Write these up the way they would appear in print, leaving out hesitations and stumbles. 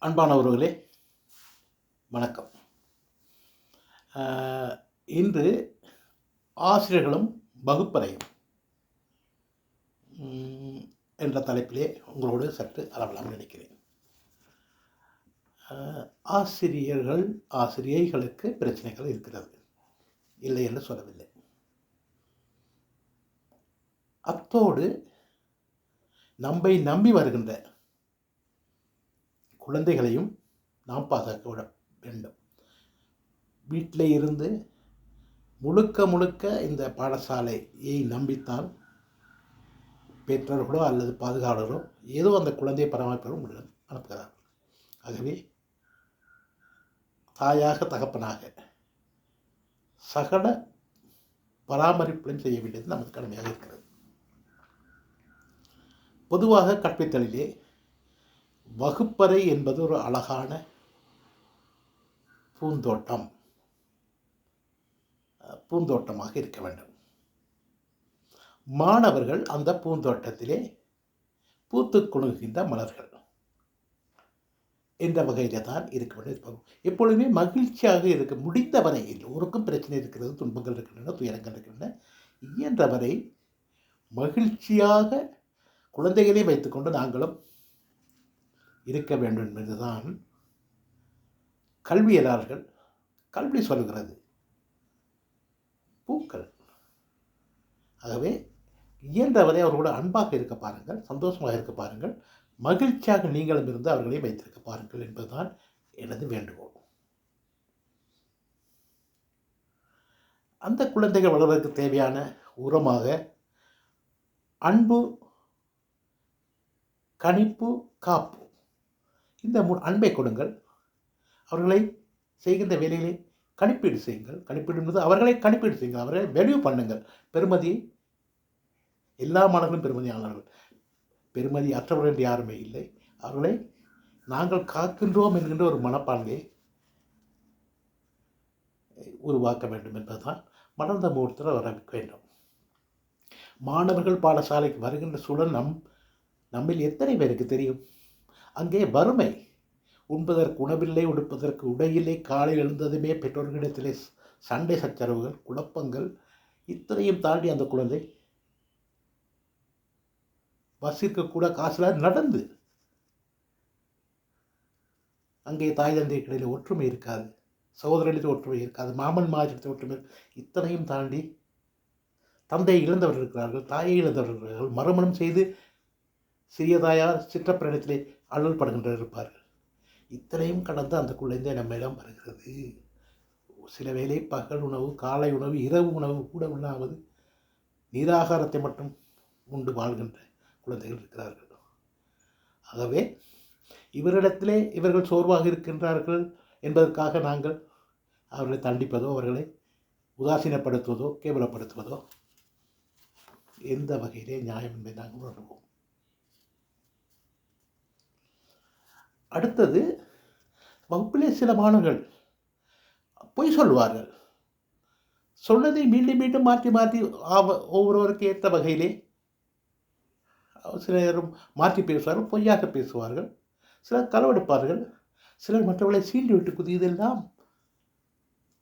அன்பானவர்களே, வணக்கம். இன்று ஆசிரியர்களும் வகுப்பறையும் என்ற தலைப்பிலே உங்களோடு சற்று அளவலாம் நினைக்கிறேன். ஆசிரியைகளுக்கு பிரச்சனைகள் இருக்கிறது, இல்லை என்று சொல்லவில்லை. அத்தோடு நம்மை நம்பி வருகின்ற குழந்தைகளையும் நாம் பாதுகாக்க விட வேண்டும். வீட்டில் இருந்து முழுக்க இந்த பாடசாலையை நம்பித்தான் பெற்றோர்களோ அல்லது பாதுகாவலரோ ஏதோ அந்த குழந்தையை பராமரிப்பவரும் முடியும் அனுப்புகிறார்கள். ஆகவே தாயாக தகப்பனாக சகல பராமரிப்புகளையும் செய்ய வேண்டியது நமது கடமையாக இருக்கிறது. பொதுவாக கற்பித்தலிலே வகுப்பறை என்பது ஒரு அழகான பூந்தோட்டமாக இருக்க வேண்டும். மாணவர்கள் அந்த பூந்தோட்டத்திலே பூத்து குலுங்குகின்ற மலர்கள் என்ற வகையில தான் இருக்க வேண்டும். எப்பொழுதுமே மகிழ்ச்சியாக இருக்க முடிந்தவரை, எல்லோருக்கும் பிரச்சனை இருக்கிறது, துன்பங்கள் இருக்கின்றன, துயரங்கள் இருக்கின்றன. இயன்றவரை மகிழ்ச்சியாக குழந்தைகளை வைத்துக்கொண்டு நாங்களும் இருக்க வேண்டும் என்பதுதான் கல்வியலாளர்கள் கல்வி சொல்கிறது. பூக்கள். ஆகவே இயன்றவரை அவர்களோட அன்பாக இருக்க பாருங்கள், சந்தோஷமாக இருக்க பாருங்கள், மகிழ்ச்சியாக நீங்களும் இருந்து அவர்களை வைத்திருக்க பாருங்கள் என்பதுதான் எனது வேண்டுகோள். அந்த குழந்தைகள் வளர்வதற்கு தேவையான உரமாக அன்பு, கணிப்பு, காப்பு, இந்த அன்பை கொடுங்கள். அவர்களை செய்கின்ற வேலைகளை கணிப்பீடு செய்யுங்கள். கணிப்பீடு என்பது அவர்களை கணிப்பீடு செய்யுங்கள், அவர்களை வேல்யூ பண்ணுங்கள். பெருமதியை எல்லா மாணவர்களும் பெருமதியானவர்கள், பெருமதி அற்றவர்கள் என்று யாருமே இல்லை. அவர்களை நாங்கள் காக்கின்றோம் என்கின்ற ஒரு மனப்பான்மையை உருவாக்க வேண்டும் என்பதுதான் மலர்ந்த முகூர்த்தத்தில் வர வேண்டும். மாணவர்கள் பாடசாலைக்கு வருகின்ற சூழல் நம்மில் எத்தனை பேருக்கு தெரியும்? அங்கே வறுமை, உண்பதற்கு உணவில்லை, உடுப்பதற்கு உடையில்லை, காலையில் எழுந்ததுமே பெற்றோர்களிடத்திலே சண்டை சச்சரவுகள், குழப்பங்கள், இத்தனையும் தாண்டி அந்த குழந்தை பஸ்ஸிற்கு காசில் நடந்து, அங்கே தாய் தந்தைகளில் ஒற்றுமை இருக்காது, சகோதரர்களில் ஒற்றுமை இருக்காது, மாமன் மாஜிடத்தில் ஒற்றுமை, இத்தனையும் தாண்டி தந்தையை இழந்தவர்கள் இருக்கிறார்கள், தாயை இழந்தவர்கள் இருக்கிறார்கள், மறுமணம் செய்து சிறியதாயார் சிற்றப்பிரயணத்திலே அழல் படுகின்றனர் இருப்பார்கள். இத்தனையும் கடந்து அந்த குழந்தை நம்மிடம் வருகிறது. சில வேளை பகல் உணவு, காலை உணவு, இரவு உணவு கூட உண்ணாவது நீராகாரத்தை மட்டும் உண்டு வாழ்கின்ற குழந்தைகள் இருக்கிறார்கள். ஆகவே இவரிடத்திலே இவர்கள் சோர்வாக இருக்கின்றார்கள் என்பதற்காக நாங்கள் அவர்களை தண்டிப்பதோ, அவர்களை உதாசீனப்படுத்துவதோ, கேவலப்படுத்துவதோ எந்த வகையிலே நியாயம் என்பதை நாங்கள் உணர்வோம். அடுத்தது, வகுப்பிலே சில மாணவர்கள் பொய் சொல்வார்கள். சொன்னதை மீண்டும் மாற்றி ஒவ்வொருவருக்கு ஏற்ற வகையிலே சிலர் மாற்றி பேசுவார்கள், பொய்யாக பேசுவார்கள், சிலர் களவெடுப்பார்கள், சிலர் மற்றவர்களை சீண்டி விட்டு குதியதெல்லாம்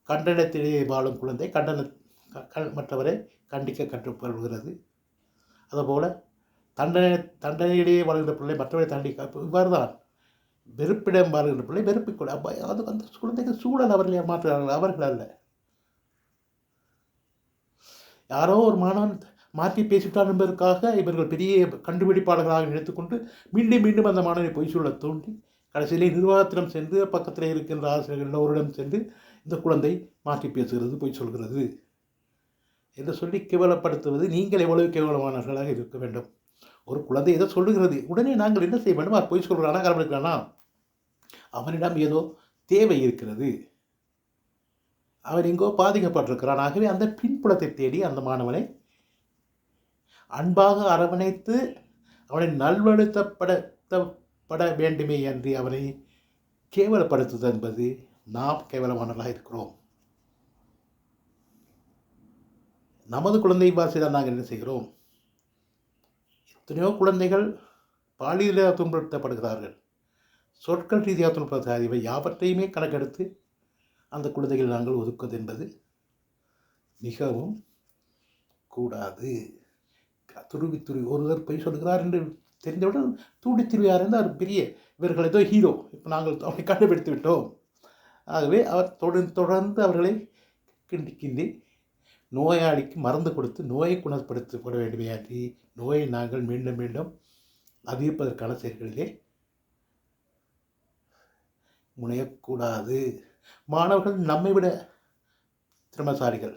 கண்டனத்திலே வாழும் குழந்தை மற்றவரை கண்டிக்க கற்றுக்கொள்கிறது. அதுபோல் தண்டனையிலேயே வாழ்கின்ற பிள்ளை மற்றவரை தண்டிக்க, இவ்வாறு தான் வெறுப்பிடம் வாழ்கின்ற பிள்ளை வெறுப்பிக்கூட. அது அந்த குழந்தைக்கு சூழல் அவர்களை மாற்றுகிறார்கள், அவர்கள் அல்ல. யாரோ ஒரு மாணவன் மாற்றி பேசிவிட்டார் என்பதற்காக இவர்கள் பெரிய கண்டுபிடிப்பாளர்களாக நினைத்துக்கொண்டு மீண்டும் அந்த மாணவனை பொய் சொல்ல தோன்றி கடைசியிலே நிர்வாகத்திடம் சென்று பக்கத்தில் இருக்கின்ற ஆசிரியர்கள் எல்லோரிடம் சென்று இந்த குழந்தை மாற்றி பேசுகிறது, பொய் சொல்கிறது என்று சொல்லி கேவலப்படுத்துவது நீங்கள் எவ்வளவு கேவலமானவர்களாக இருக்க வேண்டும். ஒரு குழந்தை ஏதோ சொல்லுகிறது, உடனே நாங்கள் என்ன செய்ய வேண்டும்? பொய் சொல்கிறானா, கவனிக்கிறானா? அவனிடம் ஏதோ தேவை இருக்கிறது, அவன் எங்கோ பாதிக்கப்பட்டிருக்கிறான். ஆகவே அந்த பின்புலத்தை தேடி அந்த மாணவனை அன்பாக அரவணைத்து அவனை நல்வழுத்தப்பட வேண்டுமே என்று அவனை கேவலப்படுத்துவது என்பது நாம் கேவலமானவர்களாக இருக்கிறோம். நமது குழந்தை வாசிதான் நாங்கள் என்ன செய்கிறோம்? எத்தனையோ குழந்தைகள் பாலியல் துன்புறுத்தப்படுகிறார்கள். சொற்கள் ரீதியாக தொழில்நுட்ப இவை யாவற்றையுமே கணக்கெடுத்து அந்த குழந்தைகள் நாங்கள் ஒதுக்குவது என்பது மிகவும் கூடாது. துருவி ஒருவர் பொய் சொல்கிறார் என்று தெரிந்தவுடன் தூண்டி திருவியார் என்று அவர் பெரிய இவர்கள் ஏதோ ஹீரோ, இப்போ நாங்கள் அவரை கண்டுபிடித்து விட்டோம். ஆகவே அவர் தொடர்ந்து அவர்களை கிண்டி நோயாளிக்கு மருந்து கொடுத்து நோயை குணப்படுத்தப்பட வேண்டுமே அன்றி நோயை நாங்கள் மீண்டும் மீண்டும் அதிகரிப்பதற்கான செயல்களிலே முனையக்கூடாது. மாணவர்கள் நம்மை விட திறமைசாலிகள்.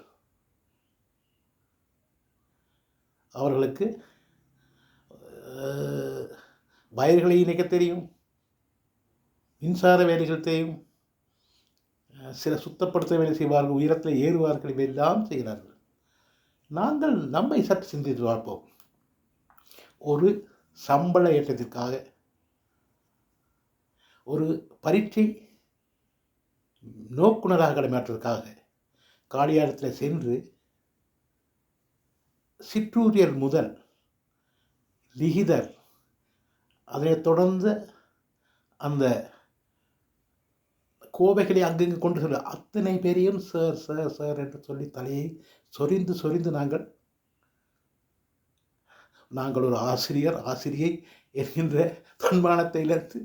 அவர்களுக்கு வயர்களை இணைக்க தெரியும், மின்சார வேலைகள் தெரியும், சில சுத்தப்படுத்த வேலை செய்வார்கள், உயரத்தில் ஏறுவார்கள், இவையெல்லாம் செய்கிறார்கள். நாங்கள் நம்மை சற்று சிந்தித்து பார்ப்போம். ஒரு சம்பள ஏற்றத்திற்காக, ஒரு பரீட்சை நோக்குனராக கடமையாற்றுவதற்காக காலியாரத்தில் சென்று சிற்றூரியர் முதல் லிகிதர் அதனைத் தொடர்ந்து அந்த கோவைகளை அங்கங்கு கொண்டு செல்ல அத்தனை பேரையும் சார் சார் சார் என்று சொல்லி தலையை சொரிந்து நாங்கள் ஒரு ஆசிரியை என்கின்ற தன்மானத்திலிருந்து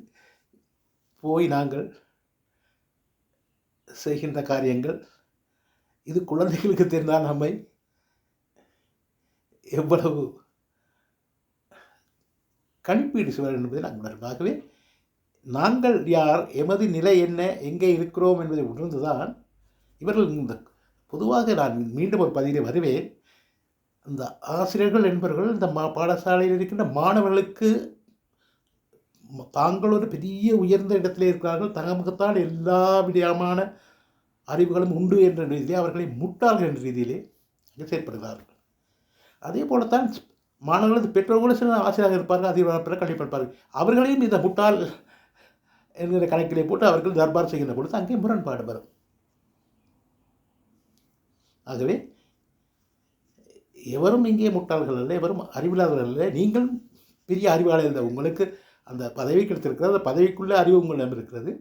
போய் நாங்கள் செய்கின்ற காரியங்கள் இது குழந்தைகளுக்கு தெரிந்தால் நம்மை எவ்வளவு கணிப்பீடு செய்வார் என்பதை நாங்கள் உணரும். ஆகவே நாங்கள் யார், எமது நிலை என்ன, எங்கே இருக்கிறோம் என்பதை உணர்ந்துதான் இவர்கள் இந்த பொதுவாக நான் மீண்டும் ஒரு பதிவிலே வருவேன். அந்த ஆசிரியர்கள் என்பவர்கள் இந்த பாடசாலையில் இருக்கின்ற மாணவர்களுக்கு தாங்கள் ஒரு பெரிய உயர்ந்த இடத்திலே இருக்கிறார்கள், தமக்குத்தான் எல்லா விதமான அறிவுகளும் உண்டு என்ற ரீதியிலே அவர்களை முட்டாள்கள் என்ற ரீதியிலே செயற்படுகிறார்கள். அதே போலத்தான் மாணவர்களது பெற்றோர்களும் சில ஆசிரியராக இருப்பார்கள், அதிகார கல்வி இருப்பார்கள். அவர்களையும் இந்த முட்டாள் என்கிற கணக்கிலே போட்டு அவர்கள் தர்பார் செய்கின்ற பொழுது அங்கே முரண்பாடு வரும். ஆகவே எவரும் இங்கே முட்டாள்கள் அல்ல, எவரும் அறிவில்லாதவர்கள் அல்ல. நீங்கள் பெரிய அறிவாளர் இல்லை, உங்களுக்கு அந்த பதவி கிடைத்திருக்கிறது, அந்த பதவிக்குள்ளே அறிவு உங்களிடம் இருக்கிறது.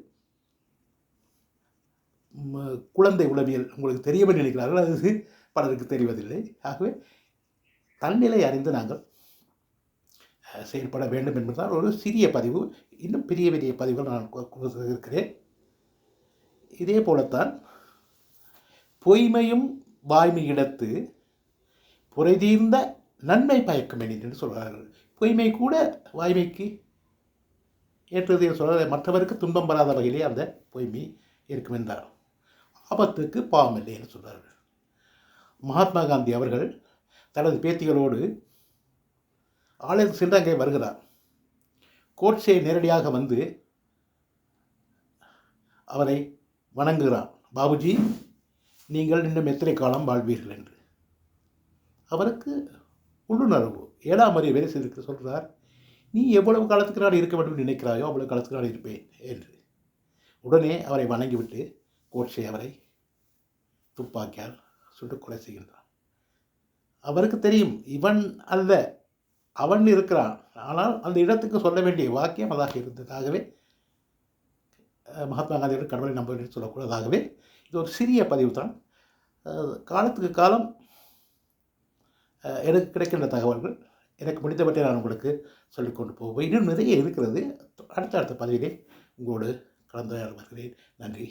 குழந்தை உளவியல் உங்களுக்கு தெரியவே நினைக்கிறார்கள், அது பலருக்கு தெரிவதில்லை. ஆகவே தன்னிலை அறிந்து நாங்கள் செயல்பட வேண்டும் என்பதுதான் ஒரு சிறிய பதிவு. இன்னும் பெரிய பெரிய பதிவுகள் நான் இருக்கிறேன். இதே போலத்தான் பொய்மையும் வாய்மையிடத்து புரைதீர்ந்த நன்மை பயக்கும் என்று சொல்கிறார்கள். பொய்மை கூட வாய்மைக்கு ஏற்றது சொல்ல, மற்றவருக்கு துன்பம் வராத வகையிலே அந்த பொய்மை இருக்கும் என்றார். ஆபத்துக்கு பாவமில்லை என்று சொல்கிறார்கள். மகாத்மா காந்தி அவர்கள் தனது பேத்திகளோடு ஆலயத்துக்கு சென்று அங்கே வருகிறார். கோட்சே நேரடியாக வந்து அவரை வணங்குகிறார். பாபுஜி, நீங்கள் இன்னும் எத்தனை காலம் வாழ்வீர்கள் என்று. அவருக்கு உள்ளுணர்வு 7ஆம் அறிவு வேலை செய்திருக்க சொல்கிறார், நீ எவ்வளவு காலத்துக்கு நான் இருக்க வேண்டும் நினைக்கிறாயோ அவ்வளவு காலத்துக்கு நான் இருப்பேன் என்று. உடனே அவரை வணங்கிவிட்டு கோட்சே அவரை துப்பாக்கியால் சுட்டு கொலை செய்கின்றான். அவருக்கு தெரியும் இவன் அல்ல, அவன் இருக்கிறான். ஆனால் அந்த இடத்துக்கு சொல்ல வேண்டிய வாக்கியம் அதாக இருந்ததாகவே மகாத்மா காந்தியோட கடவுளை நம்ப வேண்டும் சொல்லக்கூடாதாகவே இது ஒரு சிறிய பதிவு தான். காலத்துக்கு காலம் எனக்கு கிடைக்கின்ற தகவல்கள் எனக்கு முடிந்தவற்றை நான் உங்களுக்கு சொல்லிக்கொண்டு போவேன். இன்னும் நிறைய இருக்கிறது. அடுத்த பதிவிலே உங்களோடு கலந்துரையாட வருகிறேன். நன்றி.